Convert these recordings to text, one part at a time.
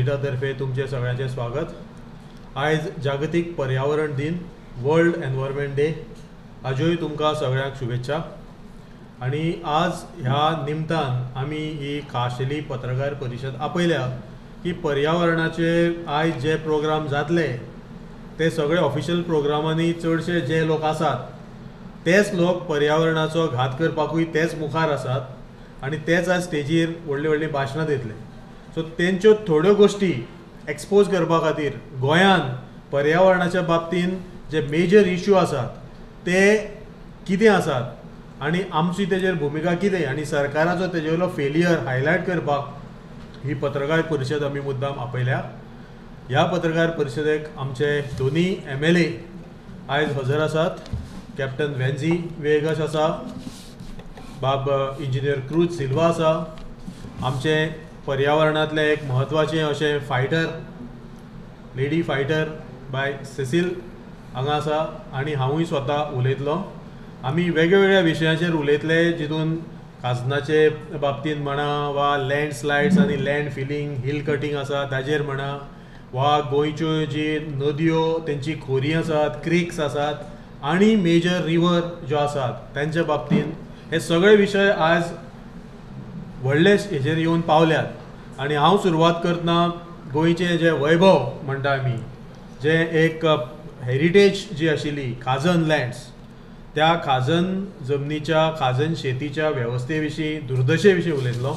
संगीता तर्फे तुमचे सगळ्यांचे स्वागत। आज जागतिक पर्यावरण दिन, वर्ल्ड एनवायरमेंट डे। हाज्योय तुमकां सगळ्यांक शुभेच्छा। आणि आज ह्या निमतान आमी ही खाशेली पत्रकार परिशद आपयल्या की पर्यावरणाचे आज जे प्रोग्राम जातले ते सगळे ऑफिशियल प्रोग्रामांनी चडशे जे लोक आसात तेच लोक पर्यावरणाचो घात करपाकूय तेच मुखार आसात आणि तेच आज स्टेजीर व्हडली व्हडली भाशणां दितले। सो तेंच्यो थोड्यो गोष्टी एक्सपोज करपा खातीर गोंयान पर्यावरणाच्या बाबतीन जे मेजर इश्यू आसात ते कितें आसात आणि आमची तेजेर भुमिका कितें आणि सरकाराचो तेजेवयलो फेलियर हायलायट करपाक ही पत्रकार परिशद आमी मुद्दाम आपयल्या। ह्या पत्रकार परिशदेक आमचे दोनी MLA आयज हजर आसात। कॅप्टन वेन्झी वेगस आसा, बाब इंजिनियर क्रूज सिल्वा आसा, आमचे पर्यावरणातले एक महत्वाचे अशे fighter, lady fighter by Cecil हांगा आसा आणि हांवूय स्वता उलयतलो। आमी वेगवेगळ्या विशयांचेर उलयतले जितून काजनाचे बाबतीन म्हणा वा लँडस्लायड्स आनी लँड फिलिंग, हिल कटींग आसा ताजेर म्हणा वा गोंयच्यो जी नदयो तेंची खोरी आसात, क्रिक्स आसात आणि मेजर रिवर ज्यो आसात तांच्या बाबतीन हे सगळे विशय आज व्हडले हेजेर येवन पावल्यात। आणि हांव सुरवात करतना गोंयचे जे वैभव म्हणटा आमी, जे एक हेरिटेज जी आशिल्ली खाजन लँड्स, त्या खाजन जमनीच्या खाजन शेतीच्या वेवस्थे विशीं, दुर्दशे विशीं उलयतलो।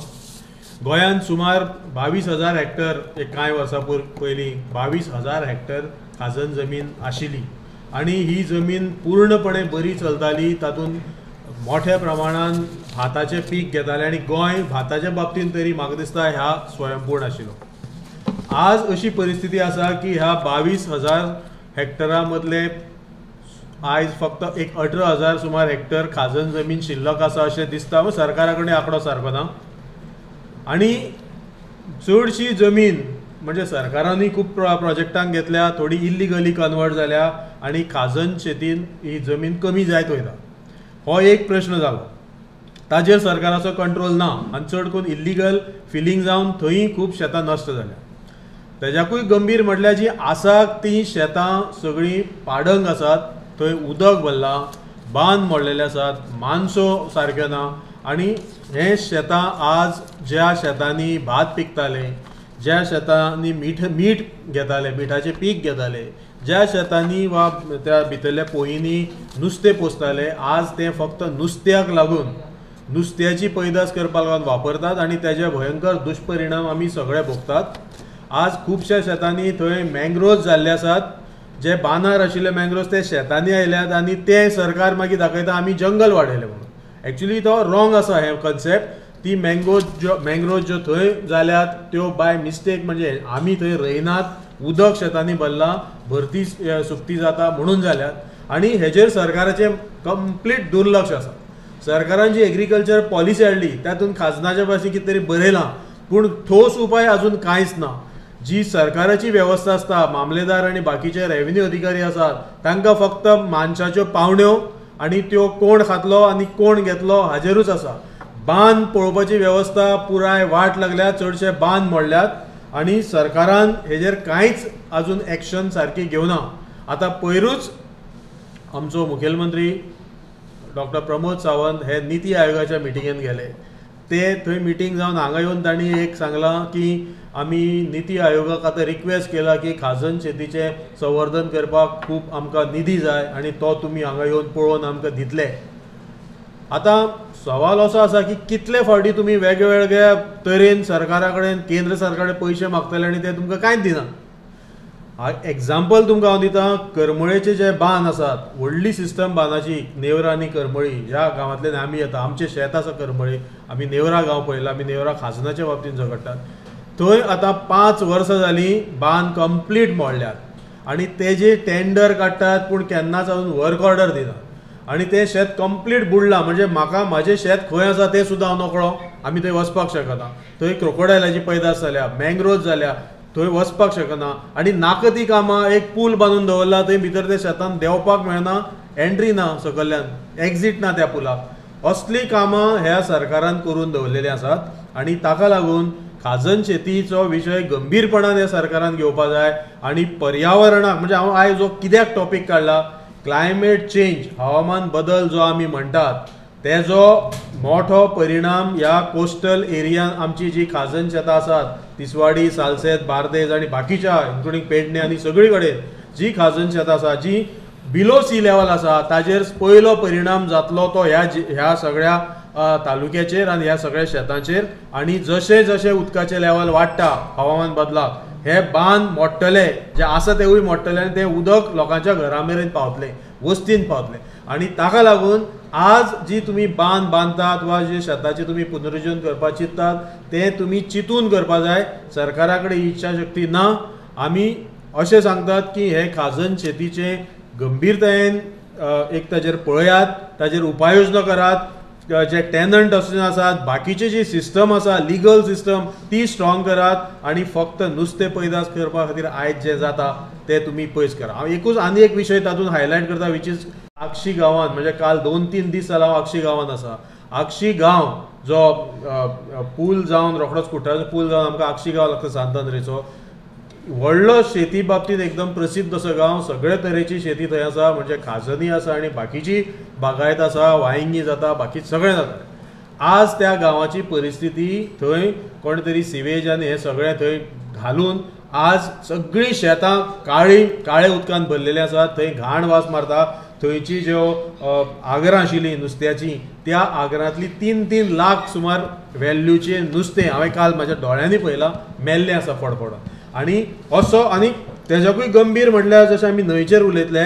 गोंयान सुमार 22,000 हेक्टर एक कांय वर्सां पयलीं 22,000 हेक्टर खाजन जमीन आशिल्ली आणि ही जमीन पूर्णपणे बरी चलताली। तातूंत मोठ्या प्रमाणान भाताचें पीक घेताले आणि गोंय भाताच्या बाबतीन तरी म्हाका दिसता ह्या स्वयंपूर्ण आशिल्लो। आज अशी परिस्थिती आसा की ह्या 22,000 हेक्टरा मदले आज फक्त एक 18,000 सुमार हेक्टर खाजन जमीन शिल्लक आसा अशें दिसता। सरकारा कडेन आंकडो सारको ना आणि चडशी जमीन म्हणजे सरकारांनी खूब प्रोजेक्टांक घेतल्या, थोडी इल्लिगली कन्वर्ट जाल्या आणि खाजन शेतीन ही जमीन कमी जायत वयता। हो एक प्रश्न जालो, ताजेर सरकाराचो कंट्रोल ना आणि चड करून इल्लिगल फिलिंग जावन थंय खूब शेतां नश्ट जाल्या। तेज्याकूय गंभीर म्हटल्यार जी आसा ती शेतां सगळीं पाडंग आसात, थंय उदक भरलां, बांद मोडलेले आसात, मानसो सारक्यो ना आणि हे शेतां आज ज्या शेतांनी भात पिकताले, ज्या शेतांनी मीठ घेताले, मिठाचें पीक घेताले, ज्या शेतांनी वा त्या भितरल्या पोयिंनी नुस्तें पोसताले, आज ते फक्त नुस्त्याक लागून नुस्त्याची पैदास करपाक लागून वापरतात आणि तेजे भयंकर दुश्परिणाम आमी सगळे भोगतात। आज खुबश्या शेतांनी थंय मँग्रोव्ज जाल्ले आसात, जे बांदार आशिल्ले मँग्रोव्ज ते शेतांनी आयल्यात आणि ते सरकार मागीर दाखयता आमी जंगल वाडयले म्हणून। एक्चुअली तो रॉंग आसा हे कन्सेप्ट। ती मँग्रोव्ज ज्यो थंय जाल्यात त्यो बाय मिस्टेक, म्हणजे आमी थंय रयनात, उदक शेतांनी भरलां, भरती सुकती जाता म्हणून जाल्यात आणि हेजेर सरकाराचें कंप्लीट दुर्लक्ष आसा। सरकारान जी एग्रीकल्चर पॉलिसी हाडली तातूंत खाजनाच्या भाशेन कितें तरी बरयलां, पूण ठोस उपाय अजून कांयच ना। जी सरकाराची वेवस्था आसता, मामलेदार आणि बाकीचे रेव्हेन्यू अधिकारी आसात, तांकां फक्त मानशाच्यो पावण्यो आणि त्यो कोण खातलो आणि कोण घेतलो हाजेरूच आसा। बांद पळोवपाची वेवस्था पुराय वाट लागल्या, चडशे बांद मोडल्यात आणि सरकारान हेजेर कांयच अजून एक्शन सारकी घेवना। आतां पयरूच आमचो मुखेलमंत्री डॉक्टर प्रमोद सावंत हे निती आयोगाच्या मिटिंगेन गेले। ते थंय मिटींग जावन हांगा येवन तांणी एक सांगलां की आमी निती आयोगाक आतां रिक्वेस्ट केला की खाजन शेतीचें संवर्धन करपाक खूब आमकां निधी जाय आणि तो तुमी हांगा येवन पळोवन आमकां दितले। आतां सवाल असो आसा की कितले फावटी तुमी वेगवेगळ्या तरेन सरकारा कडेन, केंद्र सरकारा कडेन पयशे मागतले आणि ते तुमकां कांयच दिना। एग्जाम्पल तुमकां हांव दितां, करमळेचे जे बांद आसात, व्हडली सिस्टम बांदाची, नेवरा आनी करमळी, ह्या गांवांतल्यान आमी येता, आमचें शेत आसा करमळी, आमी नेवरा गांव पळयला, आमी नेवरा खाजनाच्या बाबतींत झगडटात। थंय आतां 5 वर्सां जालीं बांद कंप्लीट मोडल्यात आणि तेजे टेंडर काडटात पूण केन्नाच अजून वर्क ऑर्डर दिनात आणि ते शेत कंप्लीट बुडलां। म्हणजे म्हाका म्हाजें शेत खंय आसा तें सुद्दां हांव नकळो, आमी थंय वचपाक शकना। थंय क्रोकोडायलाची पैदास जाल्या, मँग्रोव्ज जाल्या, थंय वचपाक शकना आणि नाका ती कामां, एक पूल बांदून दवरला, थंय भितर त्या शेतान देंवपाक मेळना, एंट्री ना, सकयल्यान एक्झीट ना त्या पुलाक। असली कामां ह्या सरकारान करून दवरलेली आसात आणि ताका लागून खाजन शेतीचो विशय गंभीरपणान ह्या सरकारान घेवपा जाय आणि पर्यावरणाक म्हणजे हांव आयज जो कित्याक टॉपीक काडला क्लायमेट चेंज हवामान बदल जो आमी म्हणटात तेजो मोठो परिणाम ह्या कोस्टल एरियान आमची जी खाजन शेतां आसात तिसवाडी सालसेत बार्देज आणि बाकीच्या इन्क्लुडींग पेडणे आनी सगळी कडेन जी खाजन शेतां आसा जी बिलो सी लेवल आसा ताजेर पयलो परिणाम जातलो तो ह्या सगळ्या तालुक्याचेर आनी ह्या सगळ्या शेतांचेर आणि जशें जशें उदकाचें लेवल वाडटा हवामान बदलाक हे बांद मोडटले जे आसा तेवूय मोडटले आनी तें उदक लोकांच्या घरा मेरेन पावतलें वस्तीन पावतलें आणि ताका लागून आज जी तुम्ही बांद बांदतात वा जे शेताचे तुम्ही पुनरुज्जीवन करपाक चिंततात ते तुम्ही चिंतून करपा जाय सरकारा कडेन इच्छा शक्ती ना आमी अशें सांगतात की हे खाजन शेतीचे गंभीरतायेन एक ताजेर पळयात ताजेर उपाय योजना करात जे टेनंट असोसिएशन आसात बाकीचे जी सिस्टम आसा लिगल सिस्टम ती स्ट्रॉंग करात आणि फक्त नुस्तें पैदास करपा खातीर आयज जे जाता ते तुम्ही पयस करा हांव एकूच आनी एक विशय तातूंत हायलायट करता विच इज आक्षी गांवांत म्हणजे काल 2-3 दीस जाला हांव आक्षी गांवांत आसा आक्षी गांव जो पूल जावन रोखडोच कुट्टाचो पूल जावन आमकां आक्षी गांव लागता सांतांद्रेचो व्हडलो शेती बाबतीत एकदम प्रसिद्ध असो गांव सगळे तरेची शेती थंय आसा म्हणजे खाजनी आसा आनी बाकीची बागायत आसा वांयगी जाता बाकी सगळें जाता आज त्या गांवाची परिस्थिती थंय कोण तरी सिवेज आनी हे सगळें थंय घालून आज सगळीं शेतां काळे उदकान भरलेली आसात थंय घाण वास मारता थंयची ज्यो आगरां आशिल्लीं नुस्त्याची त्या आगरांतली 3-3 लाख सुमार व्हॅल्यूचे नुस्तें हांवें काल म्हाज्या दोळ्यांनी पळयलां मेल्लें आसा फडफडोन आणि असो आणि तेज्याकूय गंभीर म्हटल्यार जशें आमी न्हंयचेर उलयतले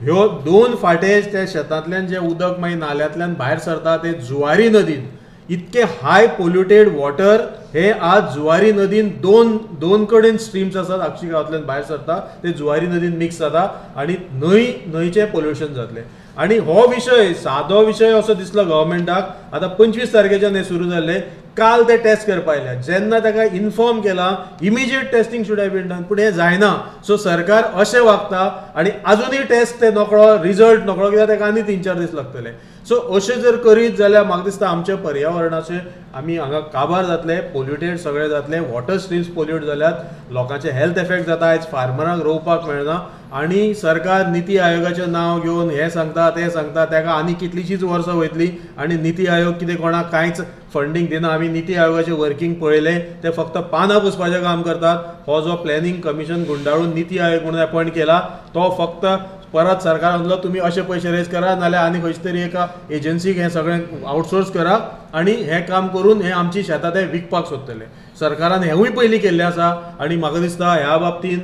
ह्यो 2 फावटे त्या शेतांतल्यान जे उदक मागीर नाल्यांतल्यान भायर सरता ते जुवारी नदीन इतके हाय पोल्युटेड वॉटर हे आज जुवारी नदीन दोन कडेन स्ट्रीम्स आसात आक्षी गांवांतल्यान भायर सरता ते जुवारी नदीन मिक्स जाता आणि न्हंयचें पोल्युशन जातलें आणि हो विशय सादो विशय असो दिसलो गव्हर्मेंटाक आतां 25 तारखेच्यान हे सुरू जाल्ले काल ते टेस्ट करपा आयल्या जेन्ना ताका इन्फॉर्म केला immediate testing should have been done पूण हें जायना सो सरकार अशें वागता आनी आजुनूय टेस्ट ते नकळो रिजल्ट नकळो कित्याक ताका आनी 3-4 दीस लागतले सो अशें जर करीत जाल्यार म्हाका दिसता आमच्या पर्यावरणाचे आमी हांगा काबार जातले पोल्युटेड सगळे जातले वॉटर स्ट्रीम्स पोल्यूट जाल्यात लोकांचे हेल्थ इफेक्ट जाता आयज फार्मरांक रोवपाक मेळना आणि सरकार निती आयोगाचें नांव घेवन हे सांगता ते सांगता ताका आनी कितलीशींच वर्सां वयतली आणि निती आयोग कितें कोणाक कांयच फंडींग दिना आमी निती आयोगाचें वर्कींग पळयलें ते फक्त पानां पुसपाचें काम करतात हो जो प्लॅनिंग कमिशन गुंडाळून निती आयोग म्हणून अपॉयंट केला तो फक्त परत सरकार म्हणलो तुम्ही अशे पयशे रेज करा नाल्यार आनी खंयचे तरी एका एजन्सीक हें सगळें आउटसोर्स करा आणि हें काम करून हे आमची शेतां ते विकपाक सोदतले सरकारान हेंवूय पयलीं केल्लें आसा आणि म्हाका दिसता ह्या बाबतींत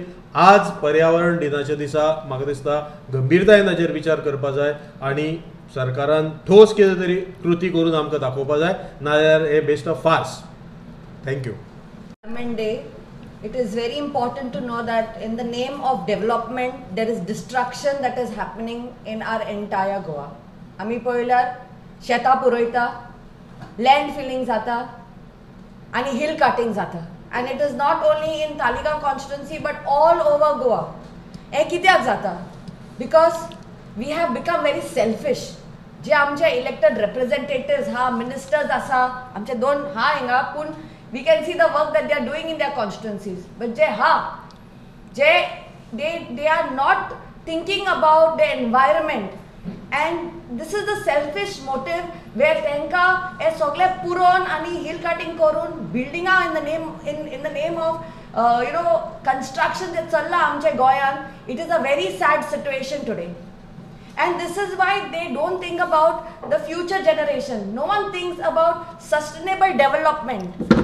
आज पर्यावरण दिनाच्या दिसा म्हाका दिसता गंभीरतायेन हाजेर विचार करपा जाय आणि सरकारान ठोस कितें तरी कृती करून आमकां दाखोवपा जाय नाल्यार हे बेस्ट ऑफ फार्स thank you It is very important to know that in the name of development there is destruction that is happening in our entire Goa. आमी पळयल्यार शेतां पुरयता लँड फिलिंग जाता आनी हिल कटिंग जाता and it is not only in Talegaon constituency but all over Goa. हे कित्याक जाता because we have become very selfish. जे आमचे इलेक्टेड रिप्रेझेंटेटिव्स हा मिनिस्टर्स आसा आमचे 2 हा हिंगा पूण we can see the work that they are doing in their constituencies but they are not thinking about the environment and this is the selfish motive where tenka हे सगळे पुरोन आणि hill cutting करून building in the name of construction जे चल्ला आमचे गोयान it is a very sad situation today and this is why they don't think about the future generation. No one thinks about sustainable development.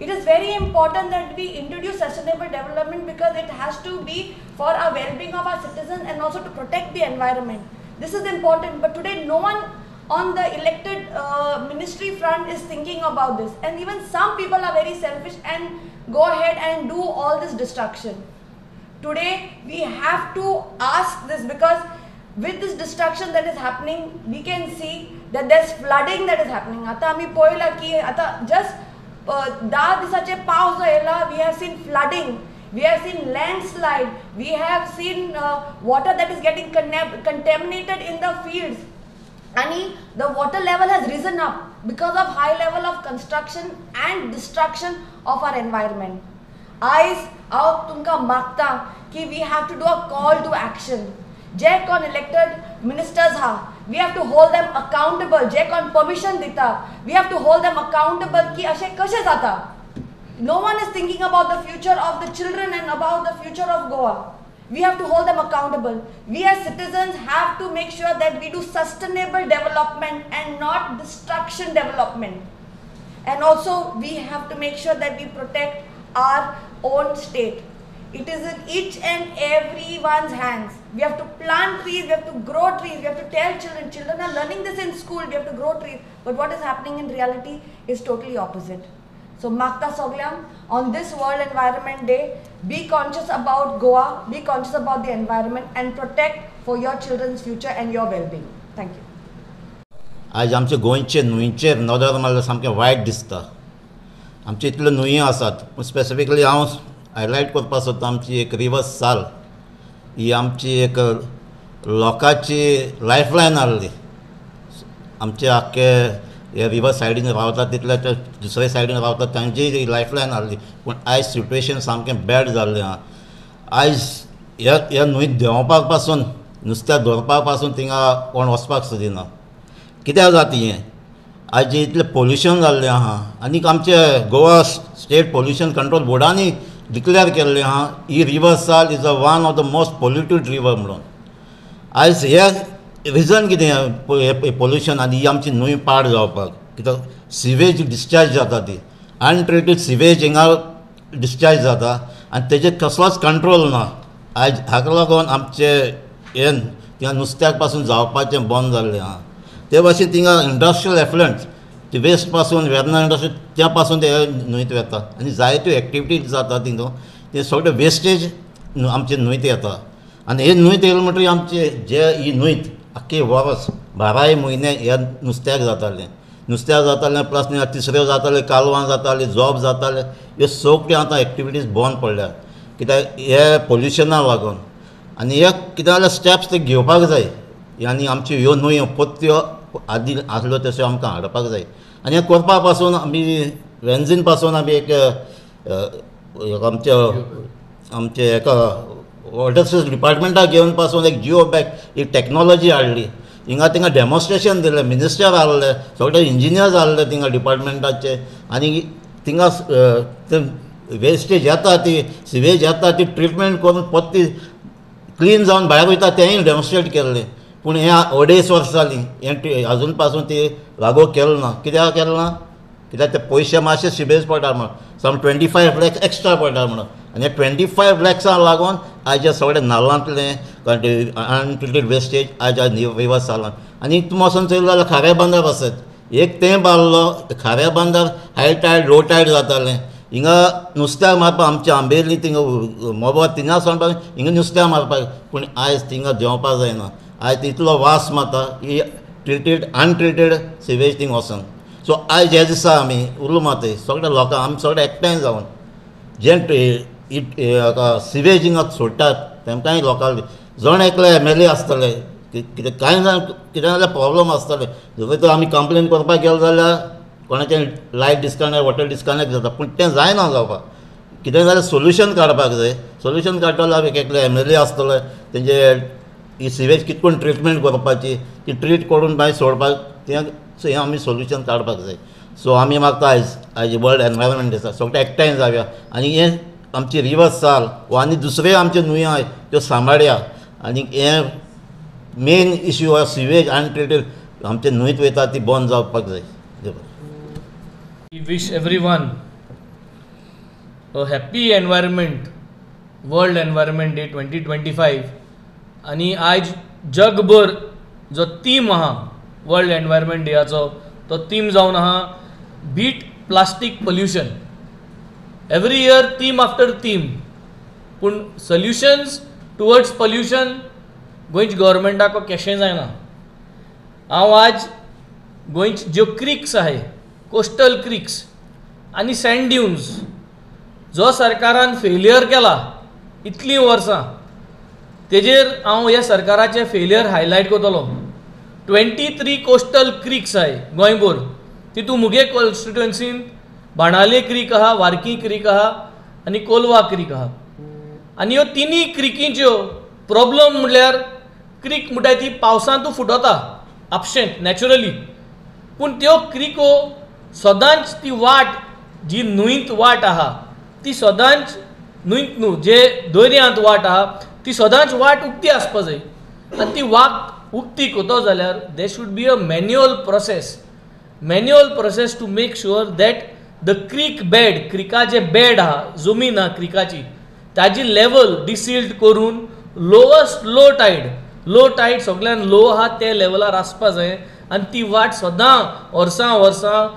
It is very important that we introduce sustainable development because it has to be for our well-being of our citizens and also to protect the environment. This is important, but today no one on the elected ministry front is thinking about this, and even some people are very selfish and go ahead and do all this destruction. Today we have to ask this because with this destruction that is happening, we can see that there's flooding that is happening. Ata ami poila ki ata just 10 दिसाचे पावस जो येयला we have seen flooding, we have seen landslide, we have seen water that is getting contaminated in the fields. and the water level has risen up because of high level of construction and destruction of our environment. Ayz हांव तुमकां मागता की we have to do a call to action. जे कोण elected ministers ha, we have to hold them accountable. जे कोण permission दिता, we have to hold them accountable की अशें कशें जाता. No one is thinking about the future of the children and about the future of Goa. We have to hold them accountable. We as citizens have to make sure that we do sustainable development and not destruction development. And also we have to make sure that we protect our own state. It is in each and everyone's hands. We have to plant trees, we have to grow trees, we have to tell children. Children are learning this in school, we have to grow trees. But what is happening in reality is totally opposite. So Magta Soglyam, on this World Environment Day, be conscious about Goa, be conscious about the environment and protect for your children's future and your well-being. Thank you. आज आमचे गोंयचे न्हंयचेर नदर मारल्यार सामकें वायट दिसता. आमचे इतल्यो न्हंयो आसात, पूण स्पेसिफिकली हांव हायलायट करपाक सोदता आमची एक रिवर साल. ही आमची एक लोकांची लायफलायन आहली. आमचे आख्खे हे रिवर सायडीन रावतात तितल्या दुसरे सायडीन रावतात तांची लायफलायन आहली. पूण आयज सिट्युएशन सामकें बॅड जाल्लें आहा. आयज ह्या न्हंयत देंवपाक पासून नुस्त्या धरपाक पासून थिंगा कोण वचपाक सोदिना. कित्याक जाता हें? आयज इतलें पोल्युशन जाल्लें आहा. आनीक आमचे गोवा स्टेट पोल्युशन कंट्रोल बोर्डांनी डिक्लेअर केल्लें आहा ही river Sal is one of the most polluted river म्हणून. आयज हे रिजन कितें हे पोल्युशन आनी ही आमची न्हंय पाड जावपाक? कित्याक सिवेज डिस्चार्ज जाता ती अनट्रिटेड सिवेज हिंगा डिस्चार्ज जाता आनी तेजेर कसलोच कंट्रोल ना. आयज हाका लागून आमचे हे थिंगा नुस्त्याक पासून जावपाचें बंद जाल्लें आहा. ते भाशेन थिंगा इंडस्ट्रियल एफ्लुएंट ते वेस्ट पासून वेर्ना इंडस्ट्री त्या पासून ते न्हंयत वता आनी जायत्यो एक्टिविटीज जाता थिंगा ते सगळे वेस्टेज आमचे न्हंयत येता. आनी हे न्हंयत येयले म्हणटकीर आमचे जे ही न्हंयत आख्खे वर्स 12 म्हयने ह्या नुस्त्याक जातालें. नुस्त्याक जातालें प्लस तिसऱ्यो जाताले, कालवां जातालीं, जॉब जाताले. ह्यो सगळ्यो आतां एक्टिविटीज बंद पडल्या कित्याक हे पोल्युशनाक लागून. आनी हे कितें जाल्यार स्टेप्स ते घेवपाक जाय आनी आमच्यो ह्यो न्हंयो परत्यो आदी आसल्यो तश्यो आमकां हाडपाक जाय. आनी हें करपा पासून आमी वेन्झीन पासून आमी एक आमचे हेका वॉटर रिसोर्स डिपार्टमेंटाक घेवन पासून एक जिओ बॅग एक टॅक्नॉलॉजी हाडली. हिंगा थिंगा डेमॉन्स्ट्रेशन दिलें, मिनिस्टर आहले, सगळे इंजिनियर्स आहले थिंगा डिपार्टमेंटाचे. आनी थिंगा वेस्टेज येता ती सिवेज येता ती ट्रिटमेंट करून परती क्लीन जावन भायर वयता तेंय डेमॉन्स्ट्रेट केल्लें. पूण हें 2.5 वर्सां जालीं हें आजून पासून ती लागू केलें ना. कित्याक केलें ना? कित्याक ते पयशे मातशे सिबेज पडटा म्हणून सम 25 lakhs एक्स्ट्रा पडटा म्हणून. आनी 25 lakhsक लागून आयज सगळे नाल्लांतलें अनट्रिटेड वेस्टेज आयज रिवर सालान. आनी तुमी वचून चोयलें जाल्यार खाऱ्या बांदार आसत. एक तें बारलो खाऱ्या बांदार हाय टायड लो टायड जातालें. हिंगा नुस्त्याक मारपाक आमचे आंबेली थिंगा मोबायल थिंगा सांगपाक हिंगा नुस्त्याक मारपाक. पूण आयज थिंगा देंवपाक जायना. आयज इतलो वास मारता ही ट्रिटेड अनट्रिटेड सिवेज थिंग वचून. सो आयज हे दिसा आमी उलो मारताय सगळ्या लोकांक आमी सगळे एकठांय जावन जे सिवेज हिंगा सोडटात तेमकांय लोकांक जण एकले MLA आसतले कितें कांय जाण कितें जाल्यार प्रॉब्लम आसतले. जर तर आमी कंप्लेन करपाक गेले जाल्यार कोणाचें लायट डिस्कनेक्ट वॉटर डिस्कनेक्ट जाता. पूण तें जायना जावपाक. कितें जाल्यार सोल्युशन काडपाक जाय. सोल्युशन काडटलो जाल्यार एक एकले MLA आसतले तेंचे ही सिवेज कितें करून ट्रिटमेंट करपाची ती ट्रीट करून मागीर सोडपाक हें आमी सोल्युशन काडपाक जाय. सो आमी मागता आयज वर्ल्ड एनवायरमेंट डे आसा सगळे एकठांय जावया आनी हें आमची रिवर साल वा आनी दुसरे आमचे न्हंयो आहाय त्यो सांबाळया. आनी हें main issue of sewage untreated आमचे न्हंयत वयता ती बंद जावपाक जाय. We wish everyone a happy environment, World Environment Day 2025. आणि आज जगभर जो थीम आहा वर्ल्ड एनवायरमेंट डेयाचो तो थीम जावन आहा beat plastic pollution. Every year theme after theme. पूण सोल्युशन्स टुवर्ड्स पोल्युशन गोंयच्या गव्हर्मेंटाक कशें जायना. हांव आज गोंयचे ज्यो क्रिक्स आहाय कोस्टल क्रिक्स आनी सँड ड्यून्स जो सरकारान फेलियर केला इतलीं वर्सां तेजेर हांव ह्या सरकाराचें फेलियर हायलायट करतलो. 23 कोस्टल क्रिक्स आहे गोंयभर. तितू मुगे कॉन्स्टिट्युएन्सीन बाणाले क्रीक आहा, वार्की क्रीक आहा आनी कोलवा क्रीक आहा. आनी ह्यो तिनी क्रिकींच्यो प्रॉब्लम म्हणल्यार क्रीक म्हणटा ती पावसांतू फुटता आपशेंत नॅचरली. पूण त्यो क्रिको सदांच ती वाट जी न्हंयत वाट आहा ती सदांच न्हंयत न्हू जे दर्यांत वाट आहा ती सदांच वाट उक्ती आसपा जाय. आनी ती वाट उक्ती कोतो जाल्यार they should be a manual process to make sure that the creek bed, क्रिकाचे बेड आहा, जमीन आहा क्रिकाची, ताजी लेवल डिसिल्ड करून लोवस्ट लो टायड सगळ्यान लो आहा ते लेवलार आसपा जाय. आनी ती वाट सदां वर्सां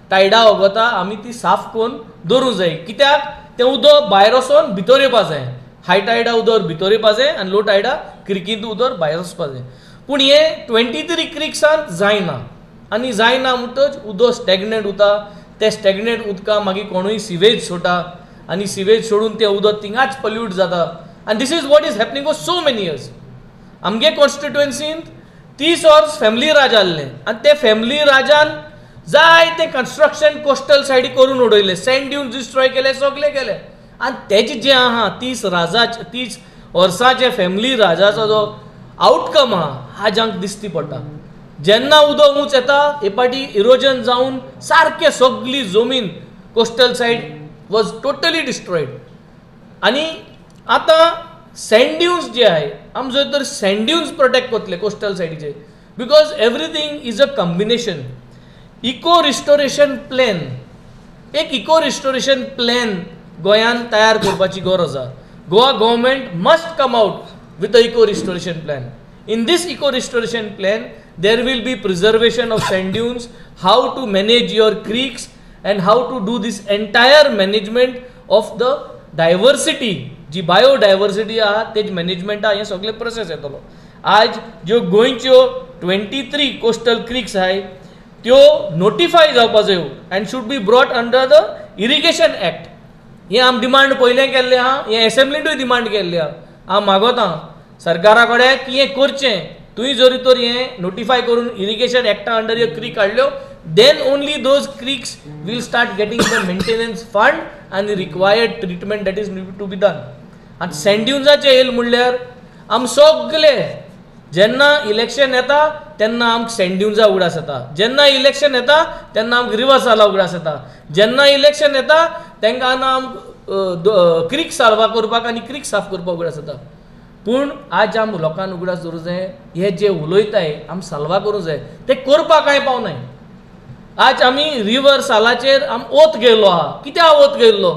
टायडा वगता आमी ती साफ करून दवरूं जाय. कित्याक तें उदक भायर वचोन भितर येवपा जाय. हाय टायडा उदक भितर येवपा जाय आनी लो टायडा क्रिकींत उदक भायर वचपा जाय. पूण हे 23 क्रिक्सान जायना. आनी जायना म्हणटच उदक स्टॅग्नेट उरता. ते स्टॅग्नेट उदका मागीर कोणूय सिवेज सोडटा आनी सिवेज सोडून तें उदक थिंगाच पल्यूट जाता. आनी this is what is happening for so many years. आमगे कॉन्स्टिट्युएन्सींत 30 वर्स फॅमिली राज आहलें आनी ते फॅमिली राजान जायते कन्स्ट्रक्शन कोस्टल सायडी करून उडयले, सँड ड्यून्स डिस्ट्रॉय केले, सगळे केले. आनी तेजे जे आहा 30 वर्साचे फॅमिली राजाचो जो आउटकम आहा आज आमकां दिसती पडटा. जेन्ना उदक उंच येता हे पाटी इरोजन जावन सारके सगळी जमीन coastal side was totally destroyed. आनी आतां सँड ड्यून्स जे आहे आमी जर तर सँड ड्यून्स प्रोटेक्ट करतले कोस्टल सायडीचे because everything is a combination. Eco restoration plan, एक इको रिस्टोरेशन प्लॅन गोंयांत तयार करपाची गरज आसा. Goa government must come out with a eco restoration plan. In this eco restoration plan, there will be preservation of sand dunes, how to manage your creeks, and how to do this entire management of the diversity, जी biodiversity आहा तेज management आहा हे सगळे process येतलो. आज ज्यो गोंयच्यो 23 कोस्टल क्रिक्स आहाय त्यो नोटिफाय जावपा जायो and should be brought under the irrigation act. हे आम डिमांड पयलें केल्लें आहा, हे एसेंब्लींतूय डिमांड केल्लें आहा. हांव मागोता सरकारा कडेन की हें करचें. तुवें जरी तर हें नोटिफाय करून इरिगेशन एक्टा अंडर ह्यो क्रीक काडल्यो then only those creeks will start getting the maintenance fund आनी required treatment that is to be done. आनी सँड ड्यून्साचें येयलें म्हणल्यार आम सगळे जेन्ना इलेक्शन येता तेन्ना आमकां सँड ड्यून्सा उगडास येता, जेन्ना इलेक्शन येता तेन्ना आमकां रिवर्साला उगडास येता, जेन्ना इलेक्शन येता तेंकां आमकां क्रीक साल्वा करपाक आनी क्रीक साफ करपाक उगडास येता. पूण आज आम लोकांक उगडास दवरूं जाय हे जे उलयताय आम साल्वा करूं जाय ते करपाक कांय पावनाय. आज आमी रिवर सालाचेर आम ओत घेयल्लो आहा. कित्याक ओत घेयल्लो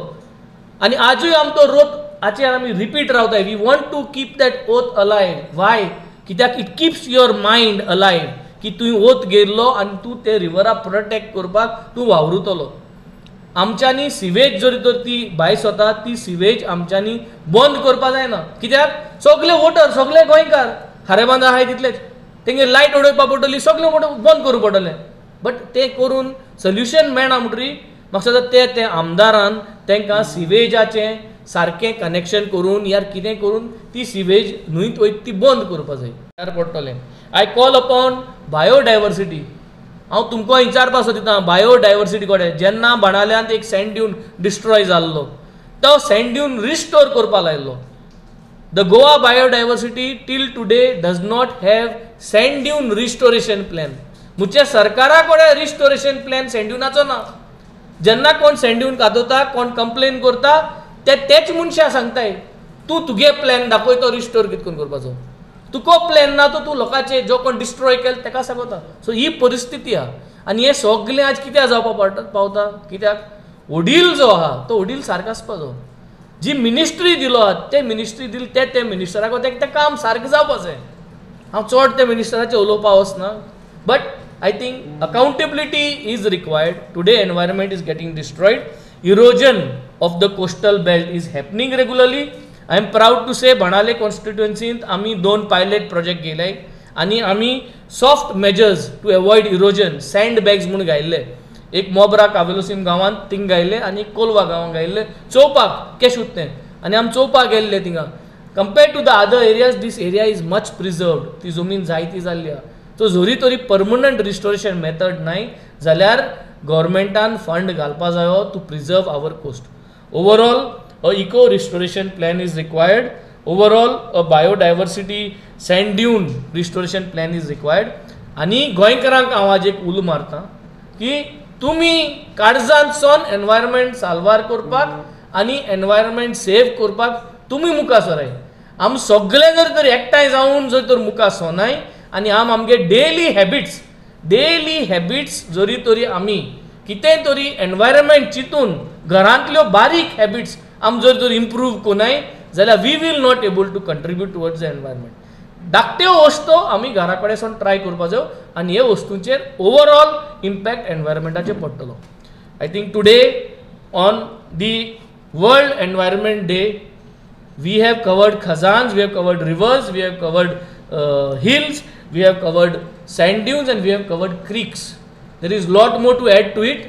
आनी आजूय आम तो रोत हाचेर आमी रिपीट रावताय. We want to keep that ओत अलायव. वाय? कित्याक it keeps your mind alive की तुवें ओत घेयल्लो आनी तूं ते रिवरा प्रोटेक्ट करपाक तूं वावुरतलो. आमच्यांनी सिवेज जरी तर ती भायर वता ती सिवेज आमच्यांनी बंद करपा जायना. कित्याक सगळे वोटर सगळे गोंयकार खारेबांदा आहाय तितलेच तेंगे लायट उडोवपा पडटली, सगळे वोटर बंद करूं पडटलें. बट ते करून सोल्युशन मेळना म्हणटरी म्हाका दिसता ते आमदारान तांकां सिवेजाचें सारकें कनेक्शन करून यार कितें करून ती सिवेज न्हंयत वयता ती बंद करपा जाय पडटलें. I call upon biodiversity. हांव तुमकां विचारपा सोदिता बायोडायवर्सिटी कडेन जेन्ना बाणाल्यांत एक सँड ड्यून डिस्ट्रॉय जाल्लो तो सँड ड्यून रिस्टोर करपा लायल्लो. The Goa biodiversity till today does not have sand dune restoration plan. मुझे सरकारा कडेन रिस्टोरेशन प्लॅन सँड ड्यूनाचो ना. जेन्ना कोण सँड ड्यून कादवता कोण कंप्लेन करता तेच मनशां सांगताय तूं तुगे प्लॅन दाखय तो रिस्टोर कितें करून करपाचो. तुको प्लॅन ना तो तूं लोकांचे जो कोण डिस्ट्रॉय केला ताका सांगता. सो ही परिस्थिती आहा आनी हे सगळें आज कित्याक जावपा पावता कित्याक वडील जो आहा तो वडील सारको आसपाचो. जी मिनिस्ट्री दिलो आहा ते मिनिस्ट्री दिली ते मिनिस्टराक तें काम सारकें जावपा जाय. हांव चड त्या मिनिस्टराचें उलोवपा वचना but I think accountability is required. Today environment is getting destroyed. Erosion of the coastal belt is happening regularly. I am proud to say Banale constituency आम्ही 2 pilot project केले आणि आम्ही soft measures to avoid erosion sand bags म्हणून गायले. एक मोबरा कावेलोसीम गावांत thing गायले आणि एक कोलवा गावांत गायले चौपाक केश उरते आणि आम चौपाक गेल्ले थिंगा. Compared to the other areas, this area is much preserved. ती जमीन जायती जाल्ली आहा. सो जोरी तरी परमनंट रिस्टोरेशन मेथड नाही जाल्यार गव्हर्मेंटान फंड घालपा जायो to preserve our coast. Overall a eco restoration plan is required. Overall a biodiversity sand dune restoration plan is required. आनी गोंयकारांक हांव आज एक उलो मारता की तुमी काळजांतसून एनवायरमेंट साल्वार करपाक आनी एनवायरमेंट सेव करपाक तुमी मुखार सराय. आम सगळे जर तर एकठांय जावन जर तर मुखार सोनाय आनी आमगे डेली हॅबिट्स जरी तरी आमी कितें तरी एनवायरमेंट चिंतून घरांतल्यो बारीक हॅबिट्स आम जर तर इम्प्रूव कोनाय जाल्यार we will not able to contribute towards the environment. धाकट्यो वस्तू आमी घरा कडेन ट्राय करपा जायो आनी हे वस्तूंचेर ओवरऑल इम्पॅक्ट एनवायरमेंटाचेर पडटलो. I think today on the world environment day we have covered khazans, we have covered rivers, we have covered hills, we have covered sand dunes, and we have covered creeks. There is lot more to add to it.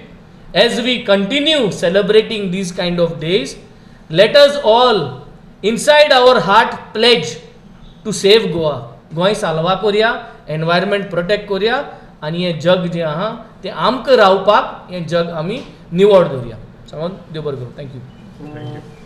As we continue celebrating these kind of days, let us all inside our heart pledge to save Goa. Goa साल्वा करया, environment protect करया आनी हें जग जें आहा तें आमकां रावपाक हें जग आमी निवड दवरया. सांगून देव बरें करूं. थँक्यू.